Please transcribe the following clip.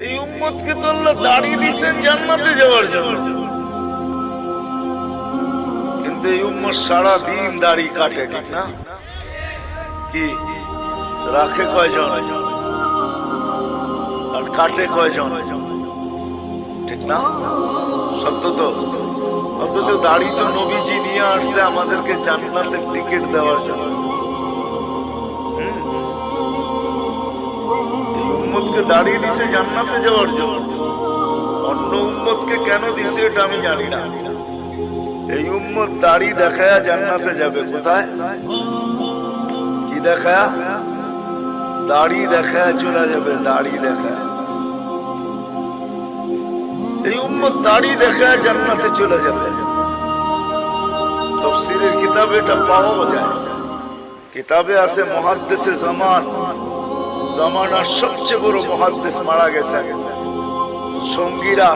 এই উম্মতকে তো আল্লাহ দাঁড়িয়ে দিয়েছেন জান্নাতে যাওয়ার জন্য, কিন্তু এই উম্মত সারা দিন দাড়ি কাটে, ঠিক না? কি রাখে কয়জন আর কাটে কয়জন, ঠিক না? সত্য তো। অথচ দাড়ি তো নবীজি নিয়ে আসছে আমাদেরকে জান্নাতের টিকিট দেওয়ার জন্য। উম্মতকে দাঁড়িয়ে দিছে জান্নাতে যাওয়ার জন্য, অন্য উম্মতকে কেন দিছে এটা আমি জানি না। এই উম্মত দাড়ি দেখায়া জান্নাতে যাবে কোথায়? কি দেখায়া? দাড়ি দেখায়া চলে যাবে, দাড়ি দেখায়। এই উম্মত দাড়ি দেখায়া জান্নাতে চলে যাবে। তাফসীরের কিতাবে এটা পাওয়া যায়। কিতাবে আছে মুহাদ্দিসে জামান, জামানার সবচেয়ে বড় মুহাদ্দিস মারা গেছে, সঙ্গীরা